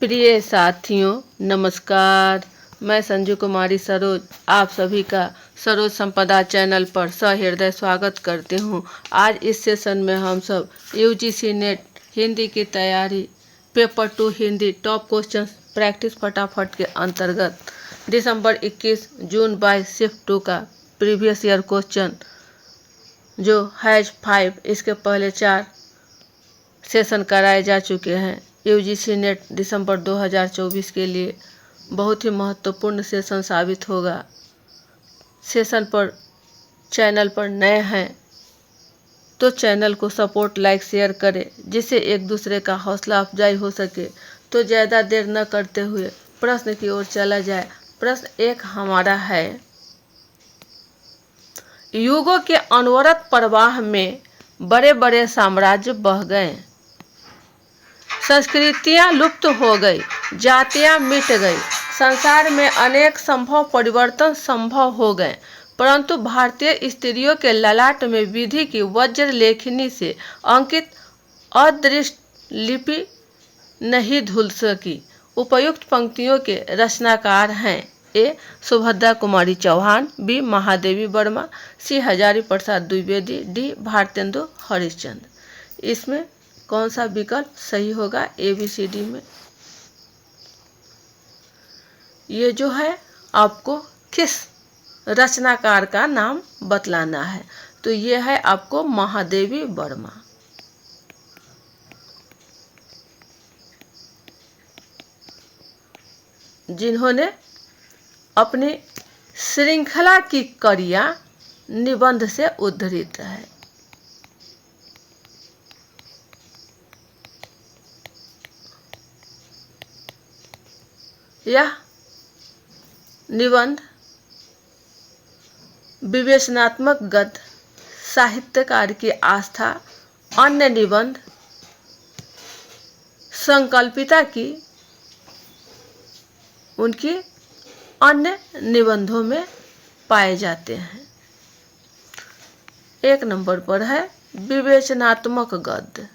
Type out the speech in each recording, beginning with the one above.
प्रिय साथियों नमस्कार। मैं संजू कुमारी सरोज आप सभी का सरोज संपदा चैनल पर सहृदय स्वागत करती हूँ। आज इस सेशन में हम सब यूजीसी नेट हिंदी की तैयारी paper 2 Hindi top question practice फटाफट के अंतर्गत दिसंबर 21 जून 22 शिफ्ट 2 का प्रीवियस ईयर क्वेश्चन जो हैज 5 इसके पहले 4 सेशन कराए जा चुके हैं। यूजीसी नेट दिसंबर 2024 के लिए बहुत ही महत्वपूर्ण सेशन साबित होगा। सेशन पर चैनल पर नए हैं तो चैनल को सपोर्ट लाइक शेयर करें जिससे एक दूसरे का हौसला अफजाई हो सके। तो ज़्यादा देर न करते हुए प्रश्न की ओर चला जाए। प्रश्न 1 हमारा है, युगों के अनवरत प्रवाह में बड़े बड़े साम्राज्य बह गए, संस्कृतियां लुप्त हो गई, जातियां मिट गई, संसार में अनेक संभव परिवर्तन संभव हो गए, परंतु भारतीय स्त्रियों के ललाट में विधि की वज्र लेखनी से अंकित अदृष्ट लिपि नहीं धुल सकी। उपयुक्त पंक्तियों के रचनाकार हैं ए. सुभद्रा कुमारी चौहान, बी. महादेवी वर्मा, सी. हजारी प्रसाद द्विवेदी, डी. भारतेंदु हरिश्चंद्र। इसमें कौन सा विकल्प सही होगा ABCD में? ये जो है आपको किस रचनाकार का नाम बतलाना है, तो ये है आपको महादेवी वर्मा। जिन्होंने अपनी श्रृंखला की कड़ियाँ निबंध से उद्धृत है। यह निबंध विवेचनात्मक गद्य साहित्यकार की आस्था अन्य निबंध संकल्पिता की उनकी अन्य निबंधों में पाए जाते हैं। 1 नंबर पर है विवेचनात्मक गद्य।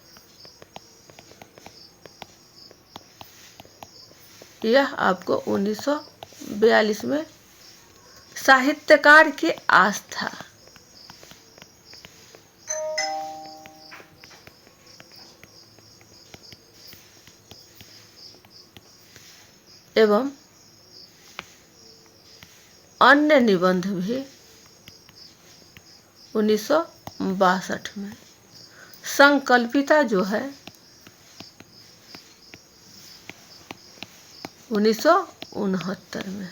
यह आपको 1942 में साहित्यकार की आस्था एवं अन्य निबंध भी 1962 में, संकल्पिता जो है 1969 में।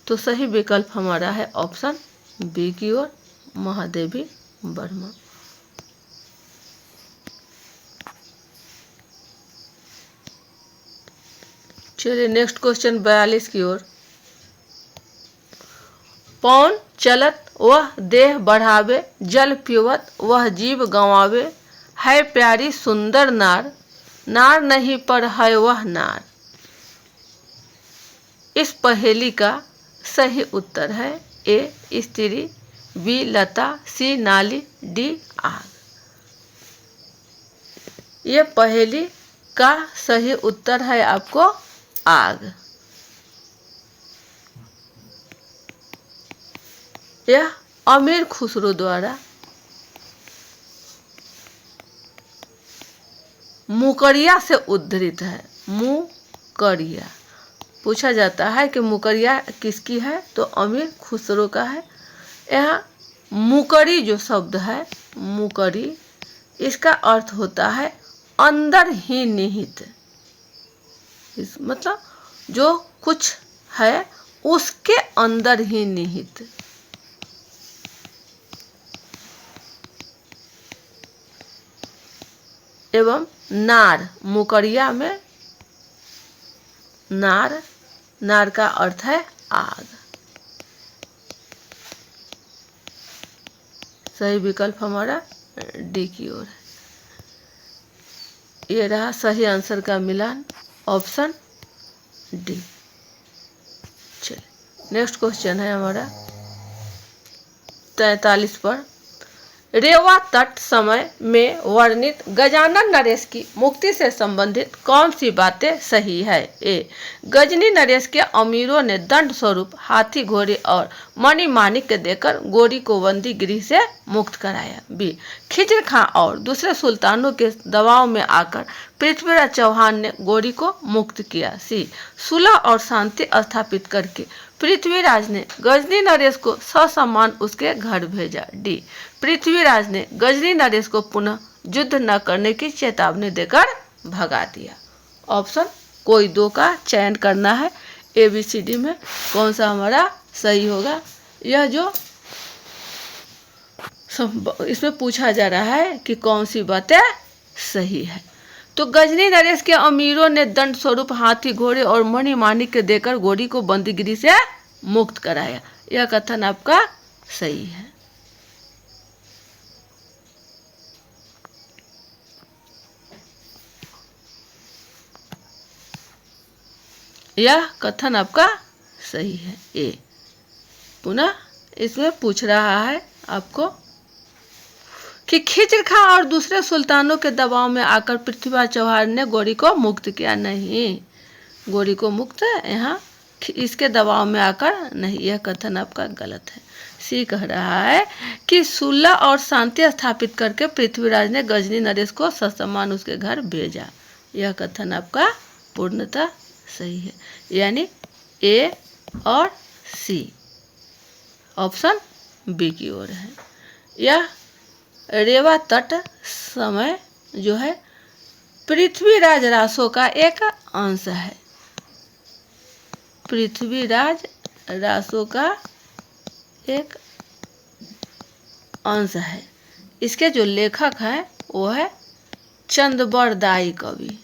तो सही विकल्प हमारा है ऑप्शन बी की ओर, महादेवी वर्मा। चलिए नेक्स्ट क्वेश्चन 42 की ओर। पौन चलत वह देह बढ़ावे, जल पीवत वह जीव गंवावे, है प्यारी सुंदर नार, नार नहीं पर है वह नार। इस पहेली का सही उत्तर है ए. स्त्री, बी. लता, सी. नाली, डी. आग। ये पहेली का सही उत्तर है आपको आग। यह अमीर खुसरो द्वारा मुकरिया से उद्धृत है। मुकरिया पूछा जाता है कि मुकरिया किसकी है, तो अमीर खुसरो का है। यहाँ मुकरी जो शब्द है, मुकरी, इसका अर्थ होता है अंदर ही निहित। इस मतलब जो कुछ है उसके अंदर ही निहित। एवं नार, मुकरिया में नार, नार का अर्थ है आग। सही विकल्प हमारा डी की ओर है। ये रहा सही आंसर का मिलान, ऑप्शन डी। चलिए नेक्स्ट क्वेश्चन है हमारा 43 पर। रेवा तट समय में वर्णित गजानन नरेश की मुक्ति से संबंधित कौन सी बातें सही है? ए, गजनी नरेश के अमीरों ने दंड स्वरूप हाथी घोड़े और मणि माणिक्य देकर गोरी को बंदी गृह से मुक्त कराया। बी, खिजर खां और दूसरे सुल्तानों के दबाव में आकर पृथ्वीराज चौहान ने गोरी को मुक्त किया। सी, सुलह और शांति स्थापित करके पृथ्वीराज ने गजनी नरेश को ससम्मान उसके घर भेजा। डी, पृथ्वीराज ने गजनी नरेश को पुनः युद्ध न करने की चेतावनी देकर भगा दिया। ऑप्शन कोई दो का चयन करना है। ABCD में कौन सा हमारा सही होगा? यह जो इसमें पूछा जा रहा है कि कौन सी बातें सही है। तो गजनी नरेश के अमीरों ने दंड स्वरूप हाथी घोड़े और मणि माणिक्य देकर गोरी को बंदीगिरी से मुक्त कराया। यह कथन आपका सही है। यह कथन आपका सही है। ए, पुनः इसमें पूछ रहा है आपको कि खिजर खां और दूसरे सुल्तानों के दबाव में आकर पृथ्वीराज चौहान ने गोरी को मुक्त किया। नहीं, गोरी को मुक्त यहाँ इसके दबाव में आकर नहीं, यह कथन आपका गलत है। सी कह रहा है कि सुलह और शांति स्थापित करके पृथ्वीराज ने गजनी नरेश को ससम्मान उसके घर भेजा। यह कथन आपका पूर्णतः सही है, यानी ए और सी ऑप्शन बी की ओर है। यह रेवा तट समय जो है पृथ्वीराज रासो का एक अंश है। पृथ्वीराज रासो का एक अंश है। इसके जो लेखक हैं वो है चंद्रबरदाई कवि।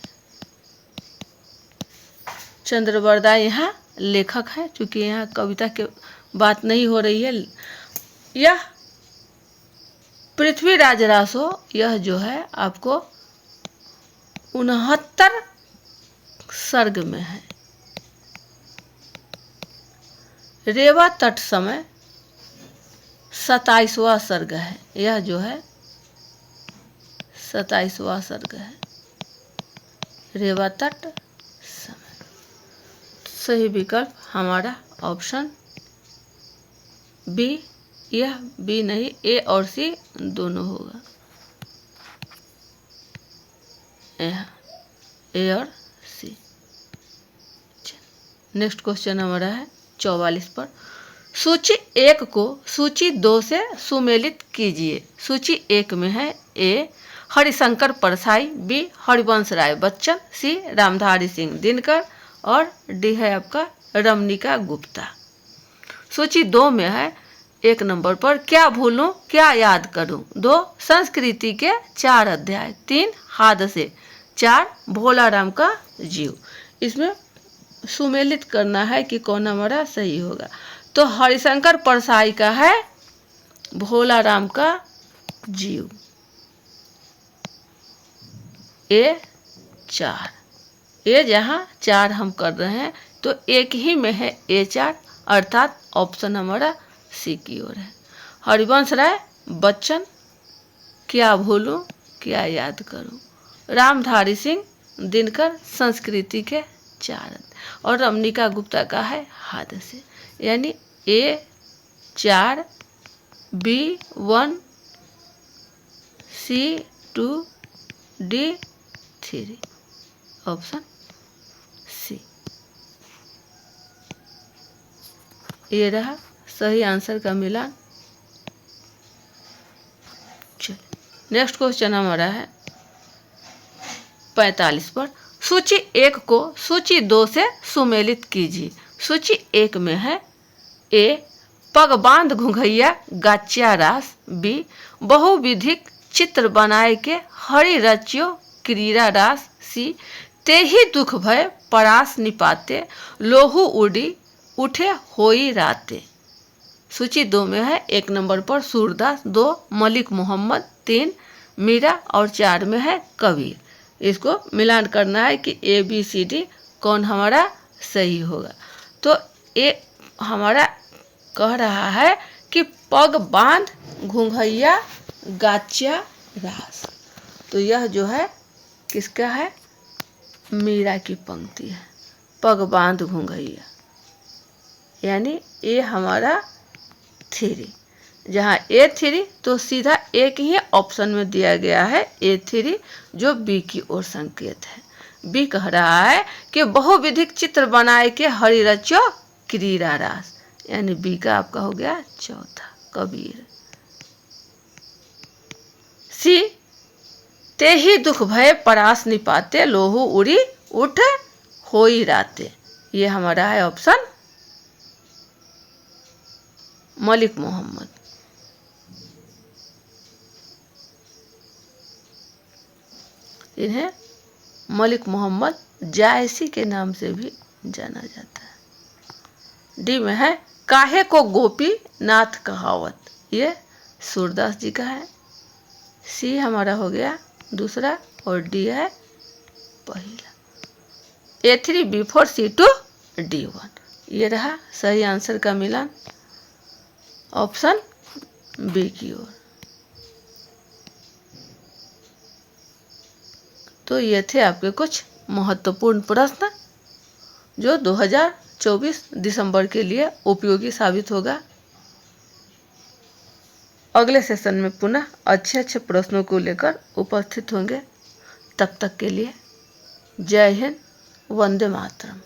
चंद्रबरदाई यहाँ लेखक है, क्योंकि यहाँ कविता की बात नहीं हो रही है। यह पृथ्वीराज रासो यह जो है आपको 69 सर्ग में है। रेवा तट समय 27वां सर्ग है। यह जो है 27वां सर्ग है, रेवा तट समय। सही विकल्प हमारा ऑप्शन बी, यह बी नहीं, ए और सी दोनों होगा। ए और सी। नेक्स्ट क्वेश्चन हमारा है 44 पर। सूची 1 को सूची 2 से सुमेलित कीजिए। सूची 1 में है ए, हरिशंकर परसाई, बी, हरिवंश राय बच्चन, सी, रामधारी सिंह दिनकर और डी है आपका रमणिका गुप्ता। सूची 2 में है 1 नंबर पर क्या भूलूं क्या याद करूं, 2 संस्कृति के 4 अध्याय, 3 हादसे, 4 भोला राम का जीव। इसमें सुमेलित करना है कि कौन हमारा सही होगा। तो हरिशंकर परसाई का है भोला राम का जीव, ए 4। ए जहाँ 4 हम कर रहे हैं तो एक ही में है A4, अर्थात ऑप्शन हमारा सी की ओर है। हरिवंश राय बच्चन क्या भूलूं क्या याद करूं, रामधारी सिंह दिनकर संस्कृति के 4 और रमणिका गुप्ता का है हादसे। यानी A4, B1, C2, D3 option C. ये रहा सही आंसर का मिलान। चलिए नेक्स्ट क्वेश्चन हमारा है 45 पर। सूची 1 को सूची 2 से सुमेलित कीजिए। सूची 1 में है ए, पगबांध घुंघैया गाच्या रास, बी, बहुविधिक चित्र बनाए के हरि रचियो क्रीड़ा रास, सी, ते ही दुख भय परास निपाते लोहू उड़ी उठे होई राते। सूची 2 में है 1 नंबर पर सूरदास, 2 मलिक मोहम्मद, 3 मीरा और 4 में है कबीर। इसको मिलान करना है कि ABCD कौन हमारा सही होगा। तो ए हमारा कह रहा है कि पग बांध घुंघैया गाच्या रास। तो यह जो है किसका है? मीरा की पंक्ति है। पग बांध घुंघैया, यानी ये हमारा 3। जहाँ A3 तो सीधा एक ही ऑप्शन में दिया गया है A3, जो बी की ओर संकेत है। बी कह रहा है कि बहुविधिक चित्र बनाए के हरि रचो क्रीड़ा रास, यानी बी का आपका हो गया चौथा कबीर। सी ते ही दुख भय परास निपाते लोहू उड़ी उठ होई राते, ये हमारा है ऑप्शन मलिक मोहम्मद। इन्हें मलिक मोहम्मद जायसी के नाम से भी जाना जाता है। डी में है काहे को गोपी नाथ कहावत, ये सूरदास जी का है। सी हमारा हो गया दूसरा और डी है पहला। A3 B4 C2 D1, ये रहा सही आंसर का मिलान ऑप्शन बी की ओर। तो ये थे आपके कुछ महत्वपूर्ण प्रश्न जो 2024 दिसंबर के लिए उपयोगी साबित होगा। अगले सेशन में पुनः अच्छे अच्छे प्रश्नों को लेकर उपस्थित होंगे। तब तक के लिए जय हिंद, वंदे मातरम।